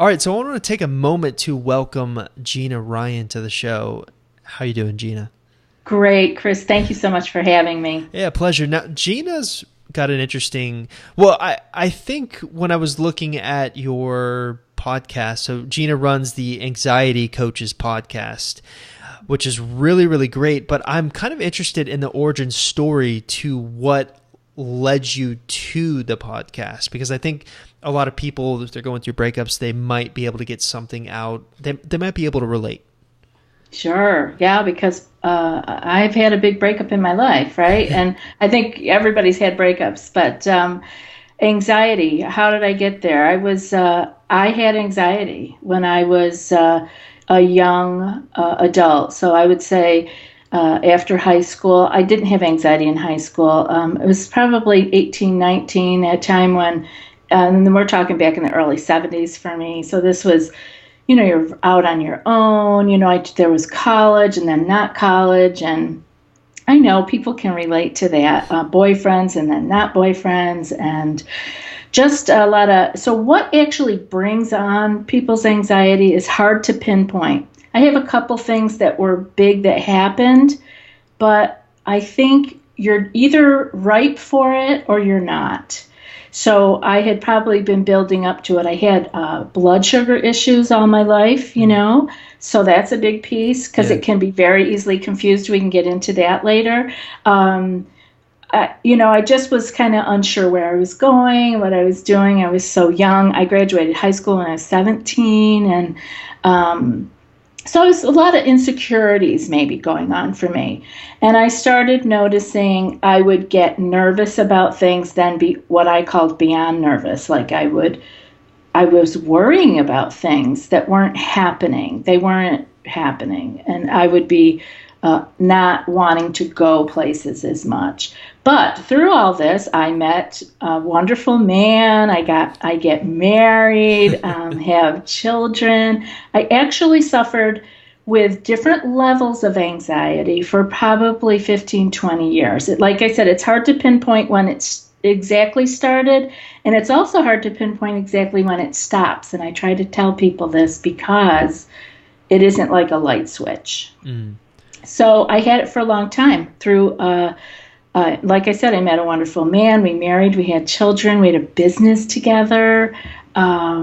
All right, so I want to take a moment to welcome Gina Ryan to the show. How you doing, Gina? Great, Chris. Thank you so much for having me. Yeah, pleasure. Now, Gina's got an interesting. Well, I think when I was looking at your podcast, so Gina runs the Anxiety Coaches podcast, which is really, really great. But I'm kind of interested in the origin story to what led you to the podcast, because I think a lot of people, if they're going through breakups, they might be able to get something out. They might be able to relate. Sure. Yeah, because I've had a big breakup in my life, right? And I think everybody's had breakups, but anxiety, how did I get there? I had anxiety when I was a young adult. So I would say after high school, I didn't have anxiety in high school. It was probably 18, 19, a time when, and then we're talking back in the early 70s for me. So this was, you're out on your own. There was college and then not college. And I know people can relate to that. Boyfriends and then not boyfriends. And just a lot of, so what actually brings on people's anxiety is hard to pinpoint. I have a couple things that were big that happened, but I think you're either ripe for it or you're not. So I had probably been building up to it. I had blood sugar issues all my life, so that's a big piece because it can be very easily confused. We can get into that later. I just was kind of unsure where I was going, what I was doing. I was so young. I graduated high school when I was 17, and so it was a lot of insecurities maybe going on for me. And I started noticing I would get nervous about things, then be what I called beyond nervous. Like I was worrying about things that weren't happening. They weren't happening. And I would be not wanting to go places as much. But through all this, I met a wonderful man. I get married, have children. I actually suffered with different levels of anxiety for probably 15, 20 years. Like I said, it's hard to pinpoint when it's exactly started, and it's also hard to pinpoint exactly when it stops. And I try to tell people this because it isn't like a light switch. Mm. So I had it for a long time through, like I said, I met a wonderful man. We married, we had children, we had a business together. I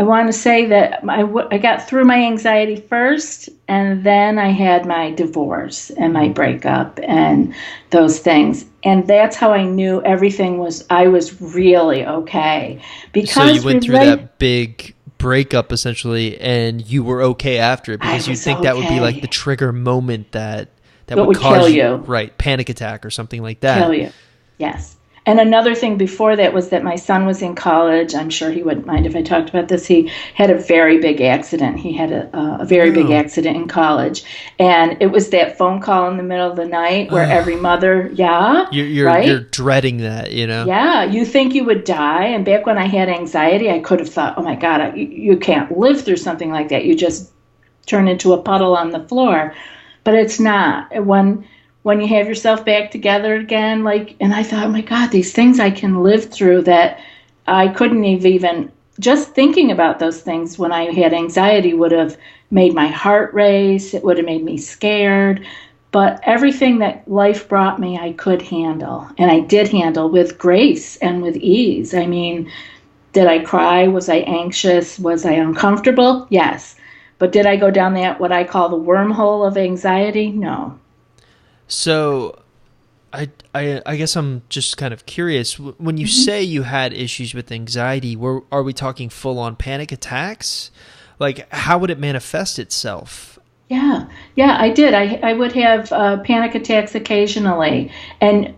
want to say that I got through my anxiety first, and then I had my divorce and my breakup and those things. And that's how I knew I was really okay. Because so you went through that big breakup essentially, and you were okay after it, because you'd think that would be like the trigger moment that would cause kill you. Right, panic attack or something like that. Kill you, yes. And another thing before that was that my son was in college. I'm sure he wouldn't mind if I talked about this. He had a very big accident. He had a very big accident in college. And it was that phone call in the middle of the night where every mother, You're dreading that, Yeah, you think you would die. And back when I had anxiety, I could have thought, oh my God, you can't live through something like that. You just turn into a puddle on the floor. But it's not. When you have yourself back together again, and I thought, oh my God, these things I can live through that I couldn't even, just thinking about those things when I had anxiety would have made my heart race. It would have made me scared. But everything that life brought me, I could handle. And I did handle with grace and with ease. I mean, did I cry? Was I anxious? Was I uncomfortable? Yes. But did I go down that, what I call the wormhole of anxiety? No. So I guess I'm just kind of curious. When you say you had issues with anxiety, are we talking full-on panic attacks? Like, how would it manifest itself? Yeah, I did. I would have panic attacks occasionally. And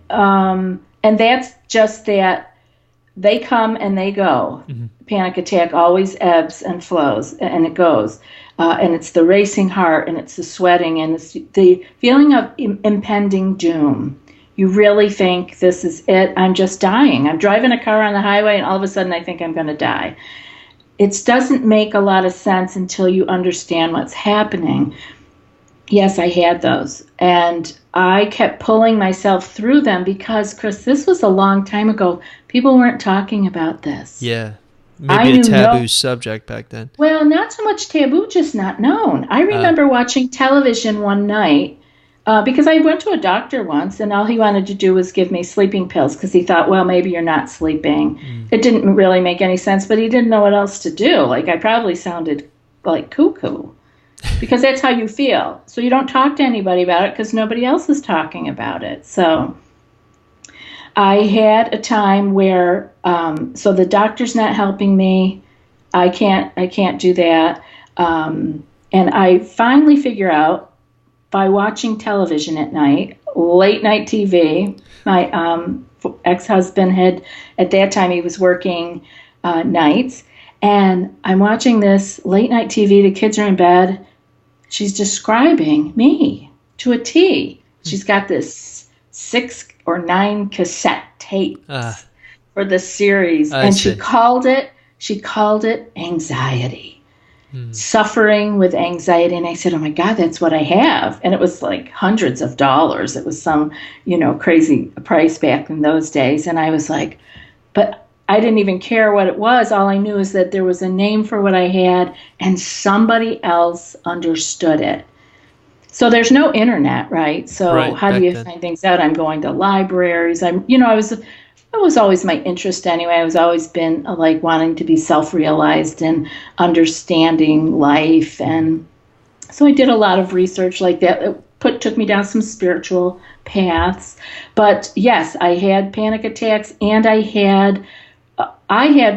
that's just that they come and they go. Mm-hmm. Panic attack always ebbs and flows, and it goes. And it's the racing heart, and it's the sweating, and it's the feeling of impending doom. You really think this is it. I'm just dying. I'm driving a car on the highway, and all of a sudden I think I'm going to die. It doesn't make a lot of sense until you understand what's happening. Yes, I had those. And I kept pulling myself through them because, Chris, this was a long time ago. People weren't talking about this. Yeah. maybe a taboo subject back then. Well, not so much taboo, just not known. I remember watching television one night because I went to a doctor once, and all he wanted to do was give me sleeping pills because he thought, well, maybe you're not sleeping. It didn't really make any sense, but he didn't know what else to do. Like, I probably sounded like cuckoo because that's how you feel. So you don't talk to anybody about it because nobody else is talking about it. So I had a time where, so the doctor's not helping me. I can't do that. And I finally figure out by watching television at night, late night TV. My ex-husband at that time, he was working nights. And I'm watching this late night TV. The kids are in bed. She's describing me to a T. She's got this 6 or 9 cassette tapes for the series. And she called it anxiety. Suffering with anxiety. And I said, oh my God, that's what I have. And it was like hundreds of dollars. It was some, crazy price back in those days. And I was like, but I didn't even care what it was. All I knew is that there was a name for what I had and somebody else understood it. So there's no internet, right? So how do you find things out? I'm going to libraries. It was always my interest anyway. I was always been like wanting to be self-realized and understanding life. And so I did a lot of research like that. It took me down some spiritual paths. But yes, I had panic attacks, and I had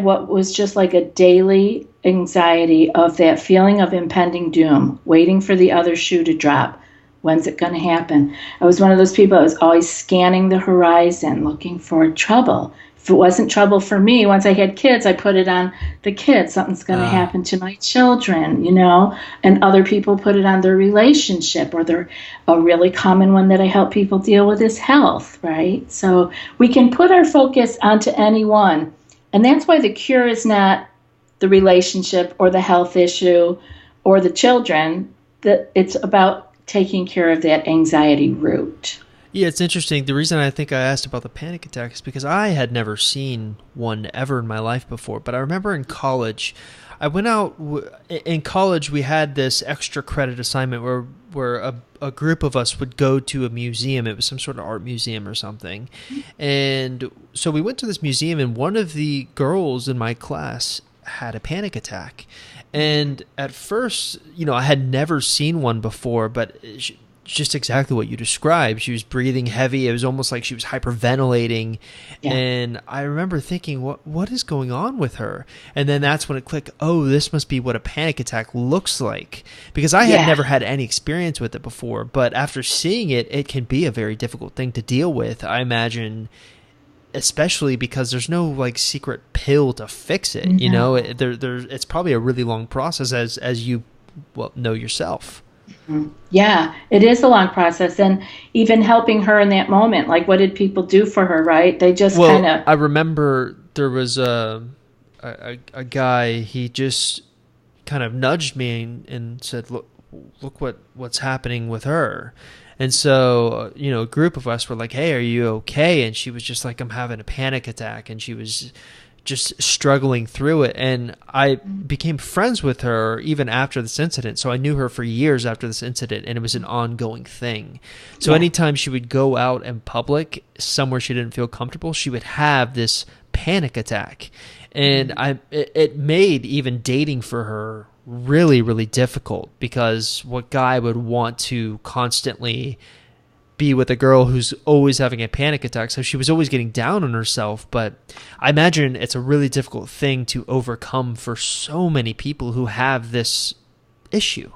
what was just like a daily anxiety of that feeling of impending doom, waiting for the other shoe to drop. When's it going to happen? I was one of those people that was always scanning the horizon, looking for trouble. If it wasn't trouble for me, once I had kids, I put it on the kids. Something's going to happen to my children, and other people put it on their relationship, or a really common one that I help people deal with is health, right? So we can put our focus onto any one. And that's why the cure is not the relationship or the health issue or the children. That it's about taking care of that anxiety root. Yeah, it's interesting. The reason I think I asked about the panic attack is because I had never seen one ever in my life before. But I remember in college, I went out in college. We had this extra credit assignment where a group of us would go to a museum. It was some sort of art museum or something. And so we went to this museum, and one of the girls in my class had a panic attack. And at first, I had never seen one before, but just exactly what you described. She was breathing heavy. It was almost like she was hyperventilating. Yeah. And I remember thinking, what is going on with her? And then that's when it clicked, oh, this must be what a panic attack looks like. Because I had never had any experience with it before. But after seeing it, it can be a very difficult thing to deal with, I imagine, especially because there's no like secret pill to fix it. It's probably a really long process as you know yourself. Yeah, it is a long process. And even helping her in that moment, like what did people do for her, right? They just kind of... I remember there was a guy, he just kind of nudged me and said, look what's happening with her. And so, a group of us were like, hey, are you okay? And she was just like, I'm having a panic attack. And she was just struggling through it. And I became friends with her even after this incident. So I knew her for years after this incident, and it was an ongoing thing. So anytime she would go out in public, somewhere she didn't feel comfortable, she would have this panic attack. And it made even dating for her really, really difficult, because what guy would want to constantly be with a girl who's always having a panic attack? So she was always getting down on herself. But I imagine it's a really difficult thing to overcome for so many people who have this issue.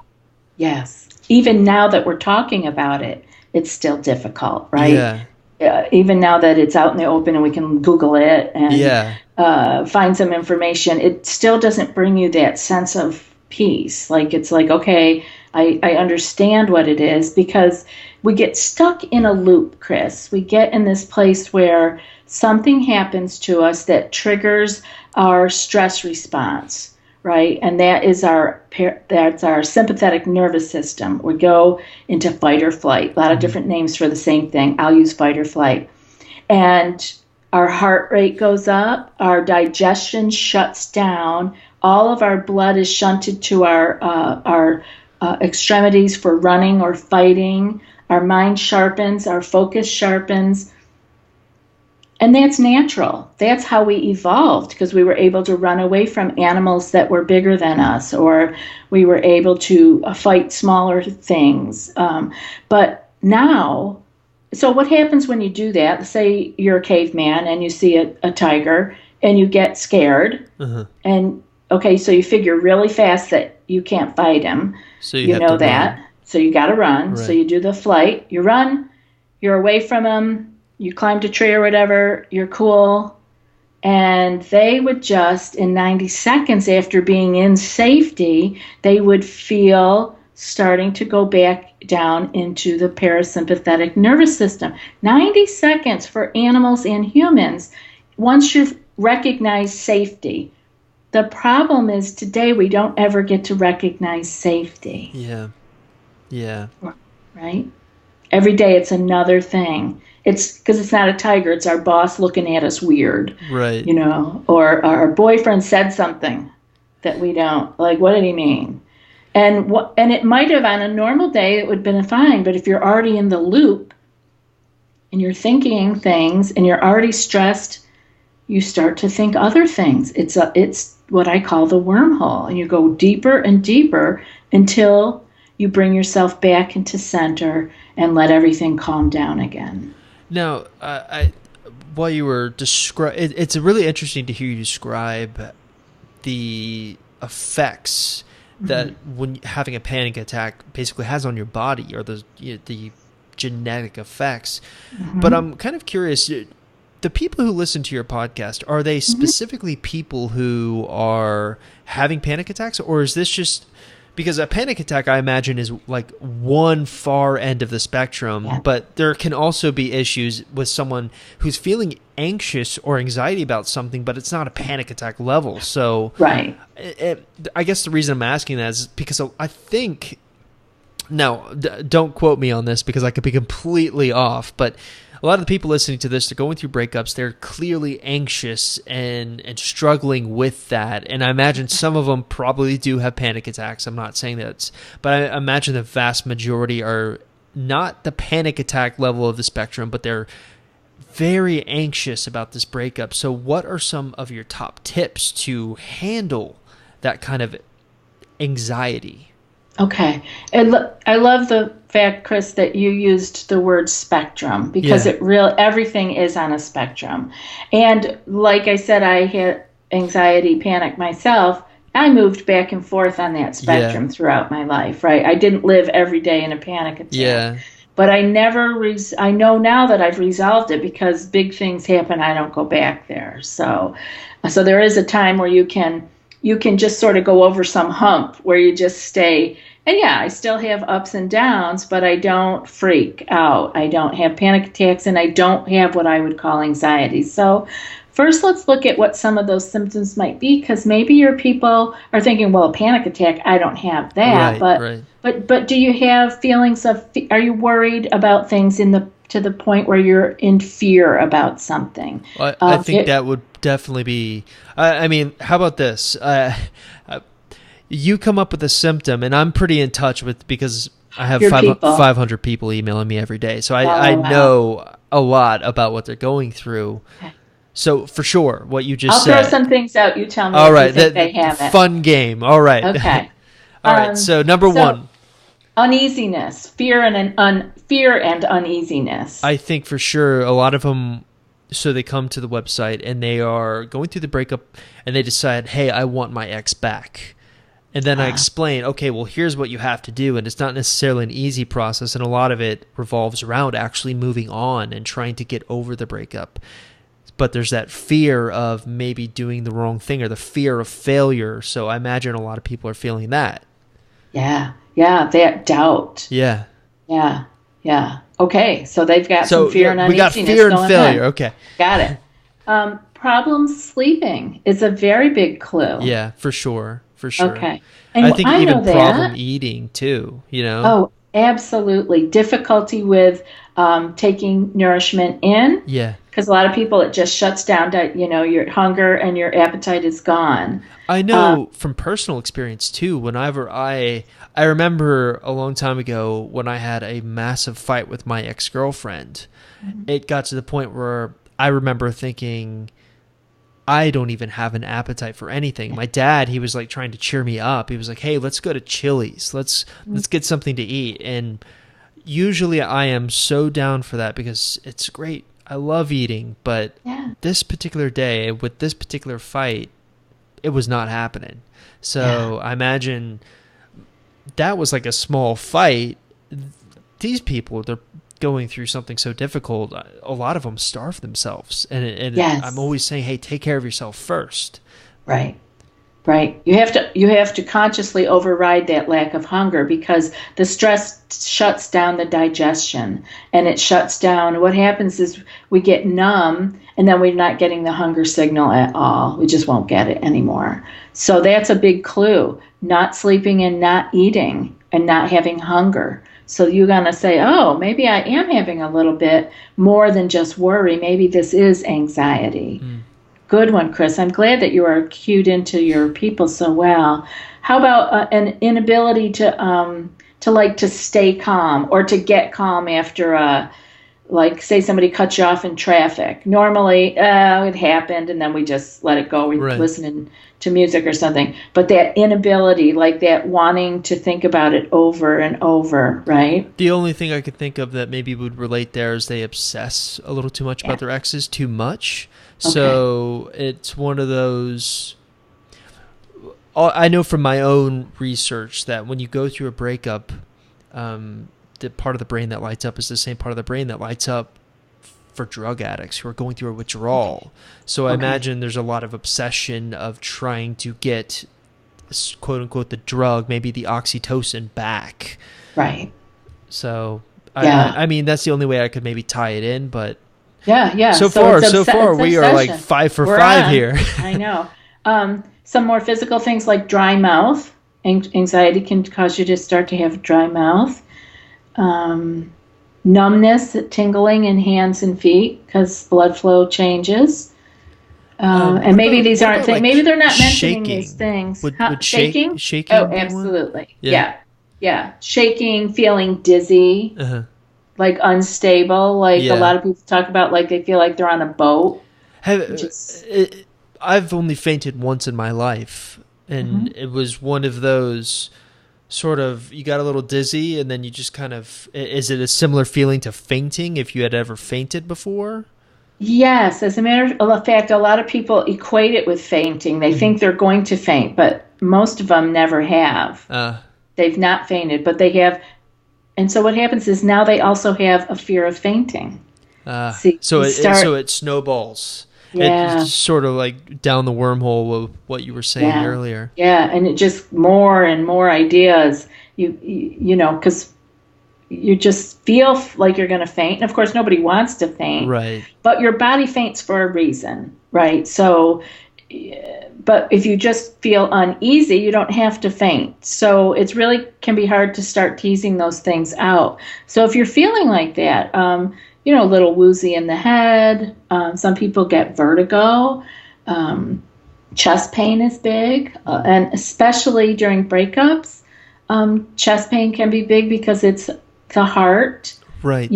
Yes. Even now that we're talking about it, it's still difficult, right? Yeah. Even now that it's out in the open and we can Google it and find some information, it still doesn't bring you that sense of peace. Like, it's like, okay, I understand what it is, because we get stuck in a loop, Chris. We get in this place where something happens to us that triggers our stress response, right? And that's our sympathetic nervous system. We go into fight or flight. A lot of different names for the same thing. I'll use fight or flight. And our heart rate goes up, our digestion shuts down, all of our blood is shunted to our extremities for running or fighting, our mind sharpens, our focus sharpens. And that's natural. That's how we evolved, because we were able to run away from animals that were bigger than us, or we were able to fight smaller things. But now, so what happens when you do that? Say you're a caveman and you see a tiger and you get scared. And okay, so you figure really fast that you can't fight him. So you know that. Run. So you got to run. Right. So you do the flight. You run. You're away from him. You climbed a tree or whatever, you're cool. And they would just, in 90 seconds after being in safety, they would feel starting to go back down into the parasympathetic nervous system. 90 seconds for animals and humans, once you've recognized safety. The problem is today we don't ever get to recognize safety. Yeah. Right? Every day it's another thing. It's because it's not a tiger. It's our boss looking at us weird, right? Or our boyfriend said something that we don't like. What did he mean? And it might have, on a normal day, it would have been fine. But if you're already in the loop and you're thinking things and you're already stressed, you start to think other things. It's what I call the wormhole, and you go deeper and deeper until you bring yourself back into center and let everything calm down again. Now, while you were describing, it's really interesting to hear you describe the effects that when having a panic attack basically has on your body, or the genetic effects. But I'm kind of curious, the people who listen to your podcast, are they specifically people who are having panic attacks, or is this just... Because a panic attack, I imagine, is like one far end of the spectrum, but there can also be issues with someone who's feeling anxious or anxiety about something, but it's not a panic attack level. So right. I guess the reason I'm asking that is because I think, now, don't quote me on this because I could be completely off, but a lot of the people listening to this, they're going through breakups. They're clearly anxious and struggling with that. And I imagine some of them probably do have panic attacks. I'm not saying that, but I imagine the vast majority are not the panic attack level of the spectrum, but they're very anxious about this breakup. So what are some of your top tips to handle that kind of anxiety? Okay. I love the fact, Chris, that you used the word spectrum, because everything is on a spectrum. And like I said, I had anxiety, panic myself. I moved back and forth on that spectrum throughout my life, right? I didn't live every day in a panic attack. Yeah. But I I know now that I've resolved it, because big things happen, I don't go back there. So there is a time where you can just sort of go over some hump where you just stay. And I still have ups and downs, but I don't freak out. I don't have panic attacks, and I don't have what I would call anxiety. So first, let's look at what some of those symptoms might be, because maybe your people are thinking, well, a panic attack, I don't have that. But do you have feelings of, are you worried about things to the point where you're in fear about something? Well, I think that would definitely be, I mean, how about this? You come up with a symptom, and I'm pretty in touch with, because I have 500 people emailing me every day. So I know a lot about what they're going through. Okay. So for sure, what you just said. I'll throw some things out. You tell me if you think they have it. Fun game. All right. Okay. All right. So number one. Uneasiness, fear and uneasiness. I think for sure a lot of them, so they come to the website and they are going through the breakup and they decide, hey, I want my ex back. And then I explain, okay, well, here's what you have to do. And it's not necessarily an easy process. And a lot of it revolves around actually moving on and trying to get over the breakup. But there's that fear of maybe doing the wrong thing, or the fear of failure. So I imagine a lot of people are feeling that. Yeah, that doubt. Yeah. Okay, so they've got some fear and uneasiness. We got fear and failure. Okay. Got it. Problems sleeping is a very big clue. Yeah, for sure. Okay. And I think even problem eating too, Oh, absolutely. Difficulty with taking nourishment in. Yeah. because a lot of people, it just shuts down, your hunger and your appetite is gone. I know from personal experience too. Whenever I remember a long time ago when I had a massive fight with my ex-girlfriend, it got to the point where I remember thinking, I don't even have an appetite for anything. My dad, he was like trying to cheer me up. He was like, "Hey, let's go to Chili's. Let's get something to eat." And usually I am so down for that because it's great. I love eating, but this particular day with this particular fight, it was not happening. So I imagine that was like a small fight. These people, they're going through something so difficult. A lot of them starve themselves. And I'm always saying, hey, take care of yourself first. Right. Right. You have to consciously override that lack of hunger, because the stress shuts down the digestion, and it shuts down. What happens is we get numb, and then we're not getting the hunger signal at all. We just won't get it anymore. So that's a big clue. Not sleeping and not eating and not having hunger. So you're going to say, oh, maybe I am having a little bit more than just worry. Maybe this is anxiety. Good one, Chris. I'm glad that you are cued into your people so well. How about an inability to stay calm or to get calm after like say somebody cuts you off in traffic. Normally, it happened and then we just let it go. We're listening to music or something. But that inability, like that wanting to think about it over and over, right? The only thing I could think of that maybe would relate there is they obsess a little too much about their exes, too much. Okay. So it's one of those. I know from my own research that when you go through a breakup, the part of the brain that lights up is the same part of the brain that lights up for drug addicts who are going through a withdrawal. Okay. So I imagine there's a lot of obsession of trying to get, quote unquote, the drug, maybe the oxytocin back. Right. So I mean, that's the only way I could maybe tie it in, but yeah. So far, we are like 5 for 5 here. I know. Some more physical things like dry mouth. Anxiety can cause you to start to have dry mouth. Numbness, tingling in hands and feet because blood flow changes. And maybe these aren't things. Maybe they're not mentioning these things. Would shaking? Shaking? Oh, absolutely. Yeah. Shaking, feeling dizzy. Like unstable, like a lot of people talk about, like they feel like they're on a boat. I've only fainted once in my life, and it was one of those sort of, you got a little dizzy, and then you just kind of, is it a similar feeling to fainting if you had ever fainted before? Yes, as a matter of fact, a lot of people equate it with fainting. They think they're going to faint, but most of them never have. They've not fainted, but they have. And so what happens is now they also have a fear of fainting. So it snowballs. Yeah. It's sort of like down the wormhole of what you were saying earlier. Yeah, and it just more and more ideas. You know, because you just feel like you're going to faint. And of course, nobody wants to faint. Right. But your body faints for a reason, right? So, but if you just feel uneasy, you don't have to faint. So it's really can be hard to start teasing those things out. So if you're feeling like that, a little woozy in the head, some people get vertigo, chest pain is big, and especially during breakups, chest pain can be big because it's the heart, right?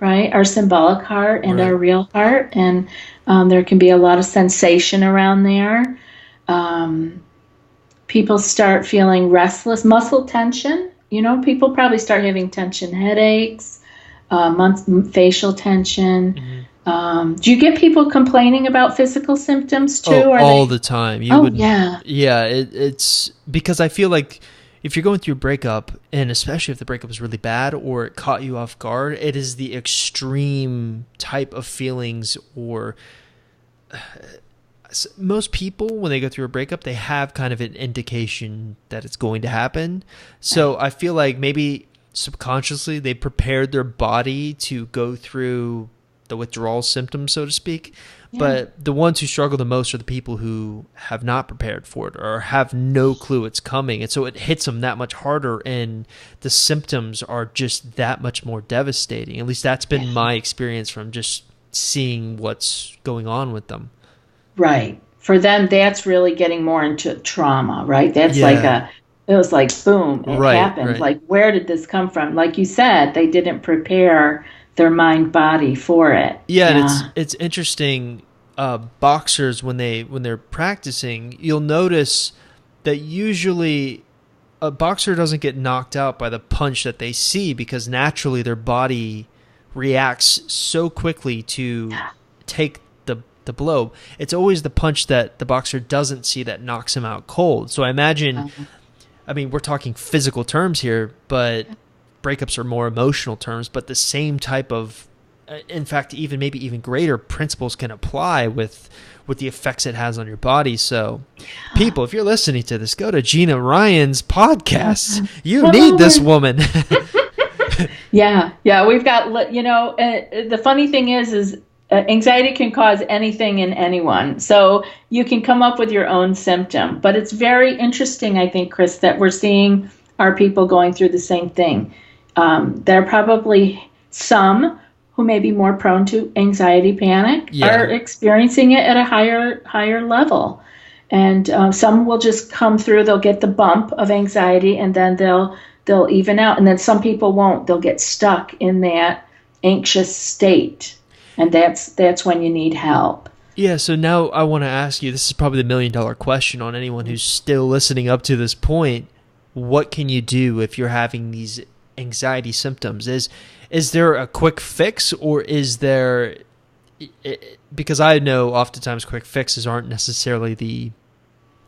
Right? Our symbolic heart and our real heart, and there can be a lot of sensation around there. People start feeling restless, muscle tension. People probably start having tension headaches, facial tension. Do you get people complaining about physical symptoms too? All the time. Yeah. Yeah, it's because I feel like if you're going through a breakup, and especially if the breakup is really bad or it caught you off guard, it is the extreme type of feelings. Or most people, when they go through a breakup, they have kind of an indication that it's going to happen. So I feel like maybe subconsciously they prepared their body to go through the withdrawal symptoms, so to speak. But the ones who struggle the most are the people who have not prepared for it or have no clue it's coming. And so it hits them that much harder, and the symptoms are just that much more devastating. At least that's been my experience from just seeing what's going on with them. Right. For them, that's really getting more into trauma, right? That's Yeah. it was like, boom, it Right, happened. right. Like, where did this come from? Like you said, they didn't prepare their mind body for it. Yeah, and Yeah. it's interesting. Boxers, when they're practicing, you'll notice that usually a boxer doesn't get knocked out by the punch that they see, because naturally their body reacts so quickly to take the blow. It's always the punch that the boxer doesn't see that knocks him out cold. So I imagine, I mean, we're talking physical terms here, but breakups are more emotional terms, but the same type of, in fact, even maybe even greater principles can apply with the effects it has on your body. So people, if you're listening to this, go to Gina Ryan's podcast. You need this woman. Yeah, yeah, we've got, the funny thing is anxiety can cause anything in anyone. So you can come up with your own symptom. But it's very interesting, I think, Chris, that we're seeing our people going through the same thing. There are probably some who may be more prone to anxiety, panic, are experiencing it at a higher level. And some will just come through, they'll get the bump of anxiety, and then they'll even out. And then some people won't. They'll get stuck in that anxious state. And that's when you need help. Yeah, so now I want to ask you, this is probably the $1 million question on anyone who's still listening up to this point. What can you do if you're having these anxiety symptoms? Is there a quick fix, or is there, because I know oftentimes quick fixes aren't necessarily the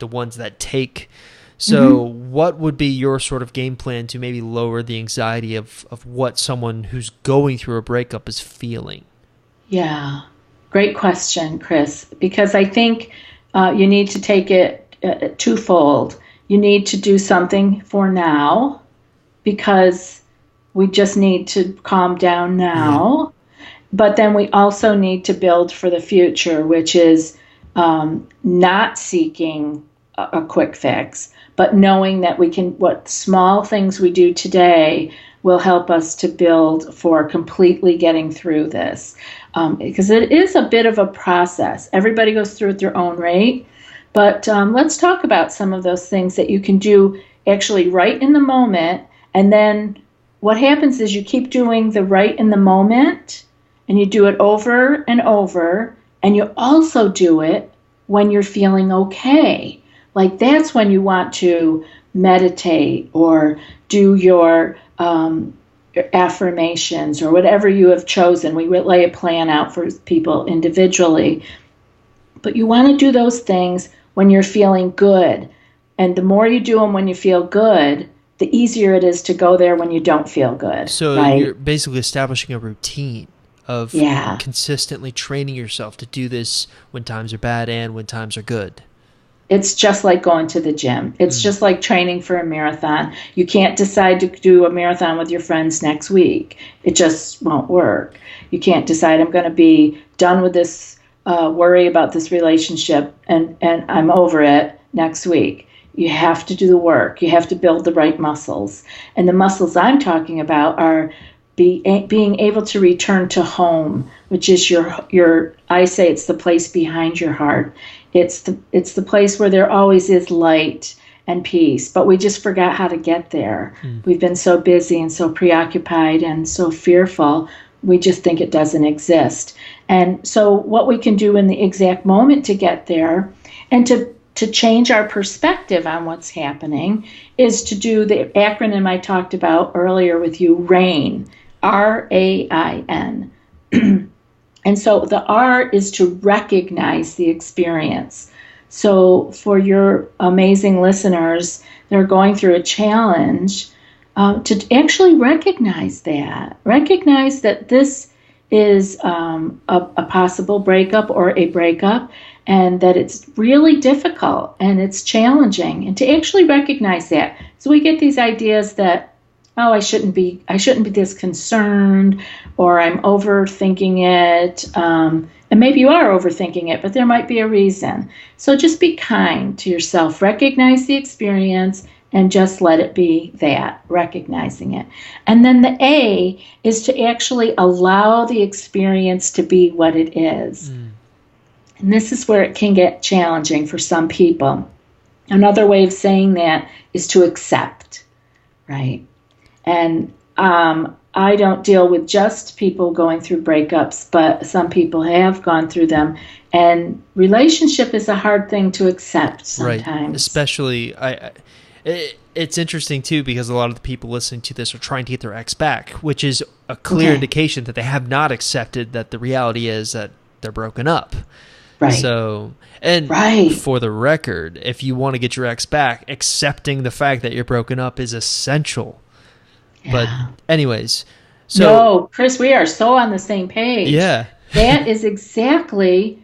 ones that take. So what would be your sort of game plan to maybe lower the anxiety of what someone who's going through a breakup is feeling? Yeah, great question, Chris, because I think you need to take it twofold. You need to do something for now, because we just need to calm down now. Yeah. But then we also need to build for the future, which is not seeking a quick fix, but knowing that what small things we do today will help us to build for completely getting through this. Because it is a bit of a process. Everybody goes through at their own rate. But let's talk about some of those things that you can do actually right in the moment. And then what happens is you keep doing the right in the moment, and you do it over and over. And you also do it when you're feeling okay. Like, that's when you want to meditate or do your affirmations or whatever you have chosen. We lay a plan out for people individually. But you want to do those things when you're feeling good. And the more you do them when you feel good, the easier it is to go there when you don't feel good. So right? You're basically establishing a routine of consistently training yourself to do this when times are bad and when times are good. It's just like going to the gym. It's just like training for a marathon. You can't decide to do a marathon with your friends next week. It just won't work. You can't decide, I'm going to be done with this worry about this relationship and I'm over it next week. You have to do the work. You have to build the right muscles. And the muscles I'm talking about are being able to return to home, which is your I say it's the place behind your heart. It's the place where there always is light and peace, but we just forgot how to get there. We've been so busy and so preoccupied and so fearful, we just think it doesn't exist. And so what we can do in the exact moment to get there and to change our perspective on what's happening is to do the acronym I talked about earlier with you, RAIN, RAIN. And so the R is to recognize the experience. So for your amazing listeners that are going through a challenge, to actually recognize that this is a possible breakup or a breakup, and that it's really difficult and it's challenging, and to actually recognize that. So we get these ideas that, oh, I shouldn't be this concerned, or I'm overthinking it. And maybe you are overthinking it, but there might be a reason. So just be kind to yourself. Recognize the experience and just let it be that, recognizing it. And then the A is to actually allow the experience to be what it is. And this is where it can get challenging for some people. Another way of saying that is to accept, right? And I don't deal with just people going through breakups, but some people have gone through them. And relationship is a hard thing to accept sometimes. Right. Especially, it's interesting too, because a lot of the people listening to this are trying to get their ex back, which is a clear indication that they have not accepted that the reality is that they're broken up. Right. So, and for the record, if you want to get your ex back, accepting the fact that you're broken up is essential. Yeah. But anyways, so no, Chris, we are so on the same page. Yeah. That is exactly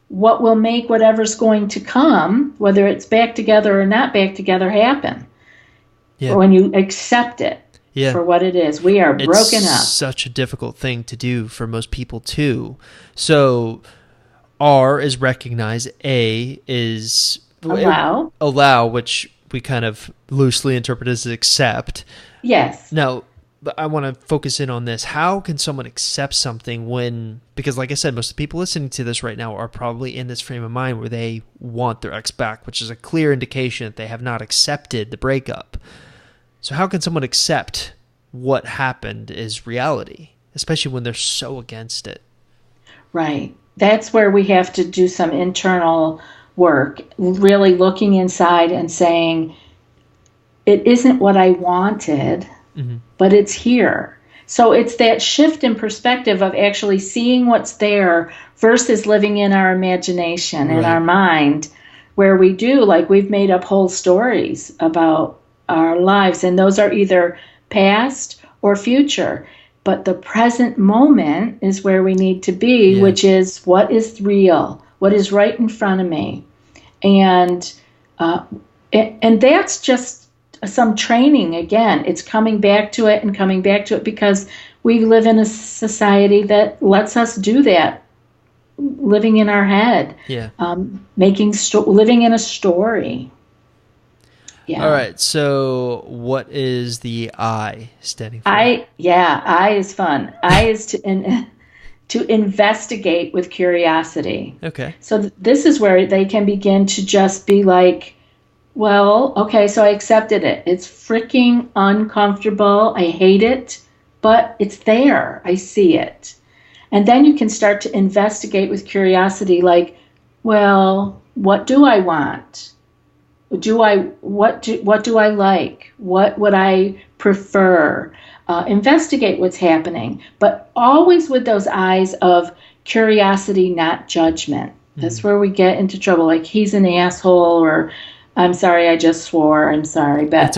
what will make whatever's going to come, whether it's back together or not back together, happen. Yeah. Or when you accept it for what it is. We are broken up. It's such a difficult thing to do for most people too. So R is recognize, A is allow, which we kind of loosely interpret as accept. Yes. Now, I want to focus in on this. How can someone accept something when, because like I said, most of the people listening to this right now are probably in this frame of mind where they want their ex back, which is a clear indication that they have not accepted the breakup. So how can someone accept what happened is reality, especially when they're so against it? Right. That's where we have to do some internal work, really looking inside and saying, it isn't what I wanted, but it's here. So it's that shift in perspective of actually seeing what's there versus living in our imagination, in our mind, where we do, like we've made up whole stories about our lives, and those are either past or future. But the present moment is where we need to be, which is what is real, what is right in front of me. And that's just some training. Again, it's coming back to it and coming back to it because we live in a society that lets us do that, living in our head, living in a story. Yeah. All right. So what is the I standing for? I is fun. I is to investigate with curiosity. Okay. So this is where they can begin to just be like, well, okay, so I accepted it. It's freaking uncomfortable. I hate it, but it's there. I see it. And then you can start to investigate with curiosity, like, well, what do I want? What do I like? What would I prefer? Investigate what's happening, but always with those eyes of curiosity, not judgment. That's where we get into trouble. Like, he's an asshole, or I'm sorry, I just swore. I'm sorry, but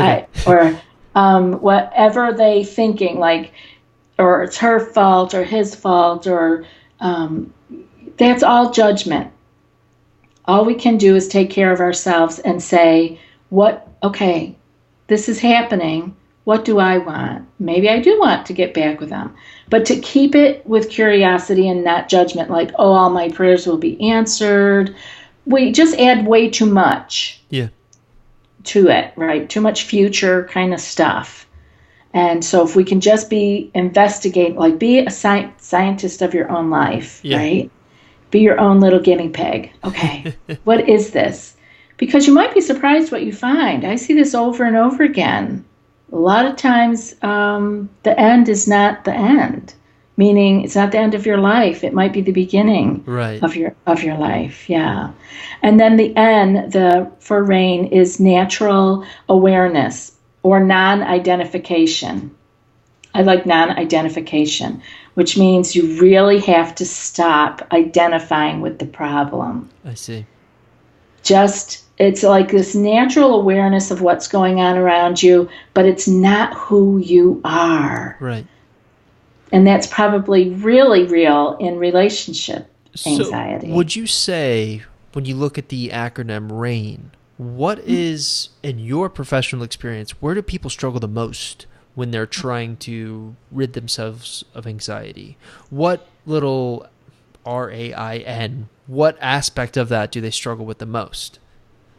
whatever they thinking, like, or it's her fault or his fault, or that's all judgment. All we can do is take care of ourselves and say, okay, this is happening. What do I want? Maybe I do want to get back with them. But to keep it with curiosity and not judgment, like, oh, all my prayers will be answered. We just add way too much to it, right? Too much future kind of stuff. And so if we can just investigate, like, be a scientist of your own life, right? Be your own little guinea pig. Okay, what is this? Because you might be surprised what you find. I see this over and over again. A lot of times the end is not the end, meaning it's not the end of your life. It might be the beginning of your life. Yeah. And then the N, for rain, is natural awareness or non-identification. I like non-identification, which means you really have to stop identifying with the problem. I see. It's like this natural awareness of what's going on around you, but it's not who you are. Right. And that's probably really real in relationship anxiety. So would you say, when you look at the acronym RAIN, what is, in your professional experience, where do people struggle the most when they're trying to rid themselves of anxiety? What little RAIN, what aspect of that do they struggle with the most?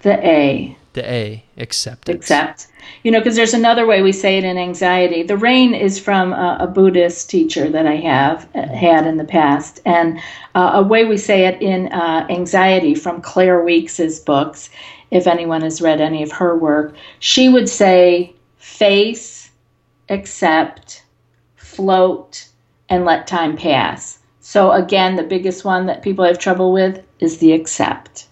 The A. The A, acceptance. Accept. Because there's another way we say it in anxiety. The rain is from a Buddhist teacher that I have had in the past. And a way we say it in anxiety from Claire Weeks's books, if anyone has read any of her work, she would say face, accept, float, and let time pass. So again, the biggest one that people have trouble with is the accept.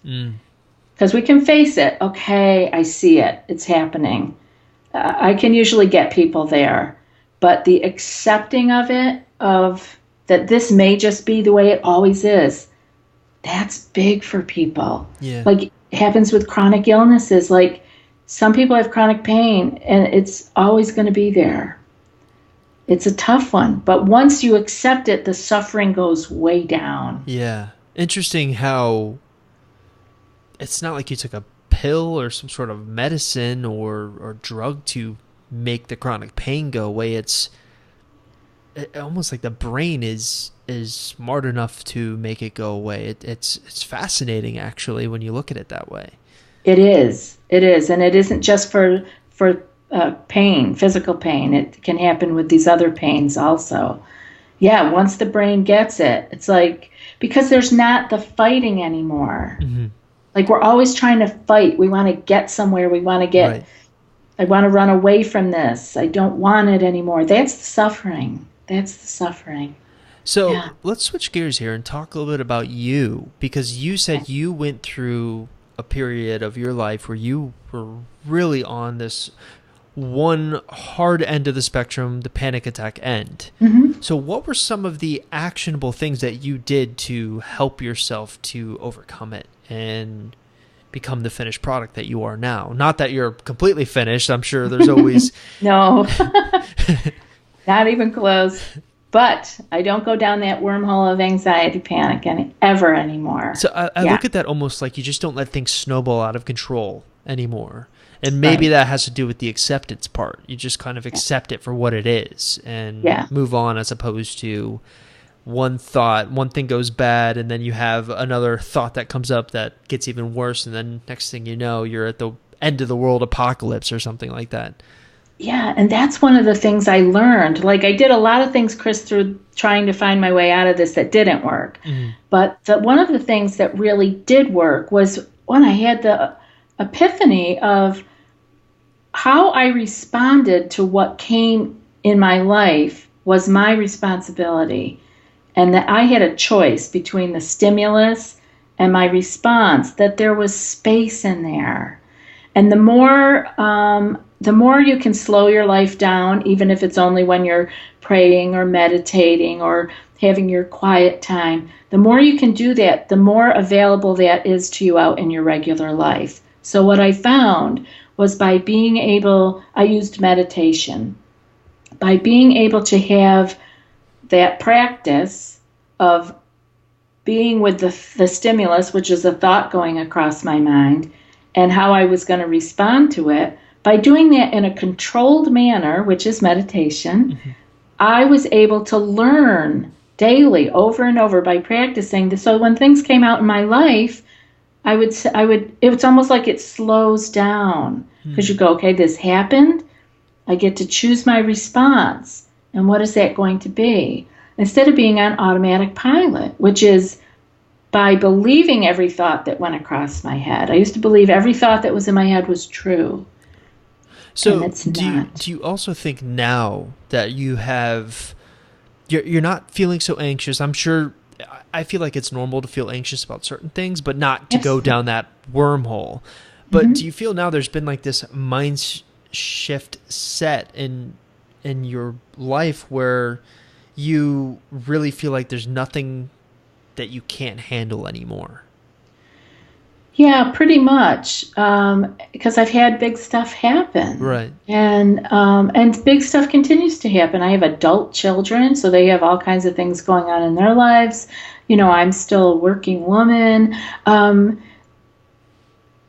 Because we can face it. Okay, I see it. It's happening. I can usually get people there. But the accepting of it, of that this may just be the way it always is, that's big for people. Yeah. Like it happens with chronic illnesses. Like some people have chronic pain and it's always going to be there. It's a tough one. But once you accept it, the suffering goes way down. Yeah. Interesting how it's not like you took a pill or some sort of medicine or drug to make the chronic pain go away. It's almost like the brain is smart enough to make it go away. It's fascinating, actually, when you look at it that way. It is, and it isn't just for pain, physical pain. It can happen with these other pains also. Yeah, once the brain gets it, it's like, because there's not the fighting anymore. Mm-hmm. Like we're always trying to fight. We want to get somewhere. We want to get, right. I want to run away from this. I don't want it anymore. That's the suffering. So let's switch gears here and talk a little bit about you, because you said you went through a period of your life where you were really on this one hard end of the spectrum, the panic attack end. Mm-hmm. So what were some of the actionable things that you did to help yourself to overcome it and become the finished product that you are now? Not that you're completely finished. I'm sure there's always... No, not even close. But I don't go down that wormhole of anxiety, panic ever anymore. So I look at that almost like you just don't let things snowball out of control anymore. And maybe that has to do with the acceptance part. You just kind of accept it for what it is and move on, as opposed to one thing goes bad, and then you have another thought that comes up that gets even worse, and then next thing you know, you're at the end of the world apocalypse or something like that. Yeah, and that's one of the things I learned. Like I did a lot of things, Chris, through trying to find my way out of this that didn't work. Mm-hmm. But one of the things that really did work was when I had the epiphany of how I responded to what came in my life was my responsibility, and that I had a choice between the stimulus and my response, that there was space in there. And the more you can slow your life down, even if it's only when you're praying or meditating or having your quiet time, the more you can do that, the more available that is to you out in your regular life. So what I found was by being able, I used meditation, by being able to have that practice of being with the stimulus, which is a thought going across my mind, and how I was going to respond to it. By doing that in a controlled manner, which is meditation, mm-hmm. I was able to learn daily, over and over, by practicing. So when things came out in my life, it's almost like it slows down, because you go, okay, this happened. I get to choose my response. And what is that going to be? Instead of being on automatic pilot, which is by believing every thought that went across my head. I used to believe every thought that was in my head was true. So do you also think now that you're not feeling so anxious? I'm sure, I feel like it's normal to feel anxious about certain things, but not to go down that wormhole. But mm-hmm. do you feel now there's been like this mind shift set in your life where you really feel like there's nothing that you can't handle anymore? Yeah, pretty much. Because I've had big stuff happen. Right. And big stuff continues to happen. I have adult children, so they have all kinds of things going on in their lives. I'm still a working woman.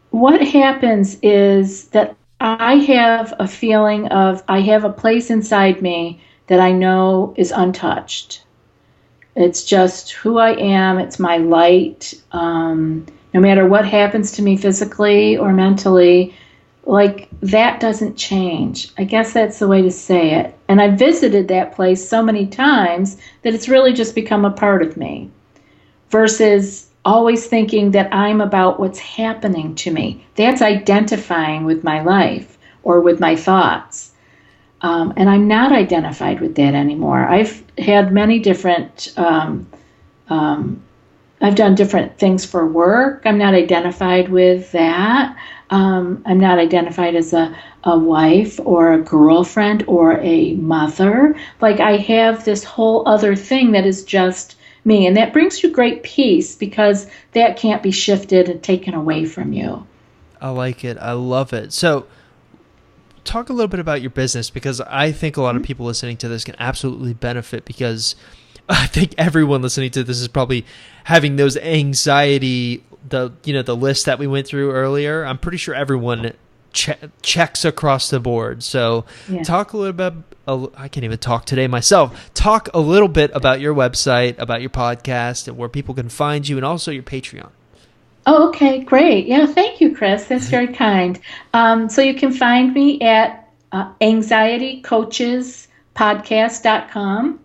What happens is that I have a feeling of, I have a place inside me that I know is untouched. It's just who I am. It's my light. No matter what happens to me physically or mentally, like that doesn't change. I guess that's the way to say it. And I've visited that place so many times that it's really just become a part of me, versus always thinking that I'm about what's happening to me. That's identifying with my life or with my thoughts. And I'm not identified with that anymore. I've had many different, I've done different things for work. I'm not identified with that. I'm not identified as a wife or a girlfriend or a mother. Like I have this whole other thing that is just me. And that brings you great peace because that can't be shifted and taken away from you. I like it. I love it. So talk a little bit about your business, because I think a lot of people listening to this can absolutely benefit, because I think everyone listening to this is probably having those anxiety, the list that we went through earlier. I'm pretty sure everyone checks across the board. So talk a little bit. I can't even talk today myself. Talk a little bit about your website, about your podcast, and where people can find you, and also your Patreon. Oh, okay, great. Yeah, thank you, Chris. That's very kind. So you can find me at anxietycoachespodcast.com.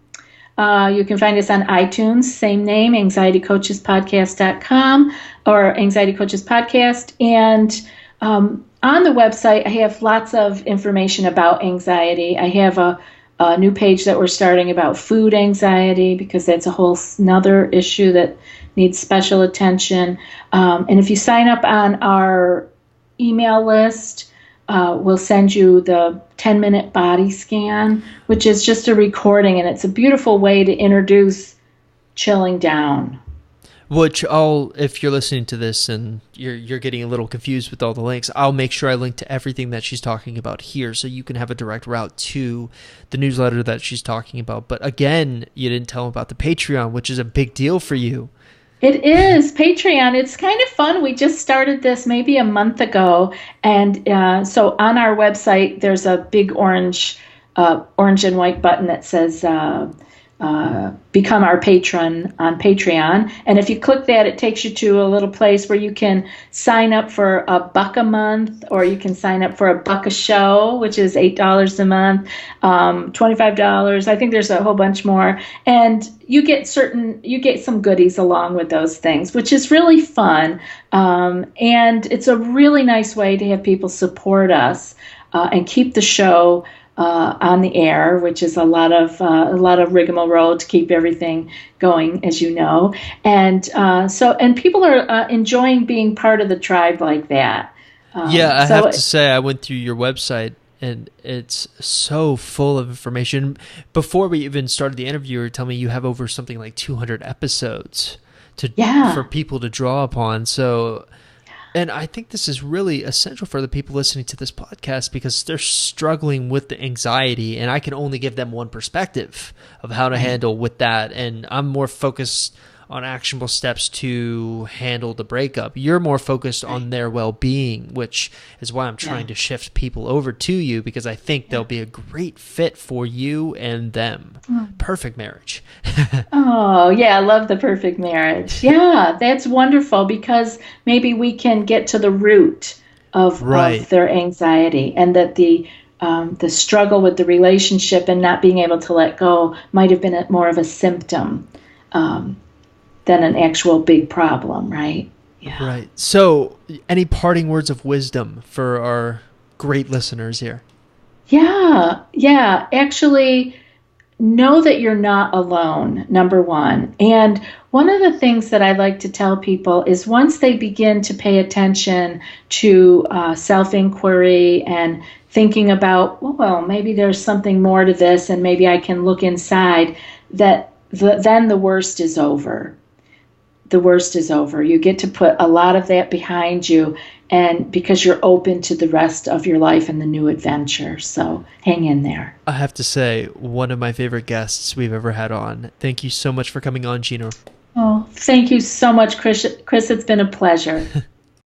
You can find us on iTunes, same name, anxietycoachespodcast.com or Anxiety Coaches Podcast. And on the website, I have lots of information about anxiety. I have a new page that we're starting about food anxiety, because that's a whole another issue that needs special attention. And if you sign up on our email list, we'll send you the 10-minute body scan, which is just a recording, and it's a beautiful way to introduce chilling down. Which if you're listening to this and you're getting a little confused with all the links, I'll make sure I link to everything that she's talking about here, so you can have a direct route to the newsletter that she's talking about. But again, you didn't tell them about the Patreon, which is a big deal for you. It is. Patreon. It's kind of fun. We just started this maybe a month ago. And so on our website, there's a big orange and white button that says become our patron on Patreon. And if you click that, it takes you to a little place where you can sign up for $1 a month, or you can sign up for $1 a show, which is $8 a month, $25. I think there's a whole bunch more. And you get some goodies along with those things, which is really fun. And it's a really nice way to have people support us and keep the show on the air, which is a lot of rigmarole to keep everything going, as you know. And and people are enjoying being part of the tribe like that. I have to say, I went through your website, and it's so full of information. Before we even started the interview, you were telling me you have over something like 200 episodes for people to draw upon. So, and I think this is really essential for the people listening to this podcast, because they're struggling with the anxiety, and I can only give them one perspective of how to handle with that. And I'm more focused on actionable steps to handle the breakup. You're more focused on their well-being, which is why I'm trying to shift people over to you, because I think they'll be a great fit for you and them. Perfect marriage. Oh, yeah, I love the perfect marriage. Yeah, that's wonderful, because maybe we can get to the root of their anxiety, and that the struggle with the relationship and not being able to let go might have been more of a symptom than an actual big problem, right? Yeah. Right. So, any parting words of wisdom for our great listeners here? Yeah. Actually, know that you're not alone, number one. And one of the things that I like to tell people is, once they begin to pay attention to self-inquiry and thinking about, well, maybe there's something more to this, and maybe I can look inside, that then the worst is over. The worst is over. You get to put a lot of that behind you, and because you're open to the rest of your life and the new adventure. So hang in there. I have to say, one of my favorite guests we've ever had on. Thank you so much for coming on, Gina. Oh, thank you so much, Chris. It's been a pleasure.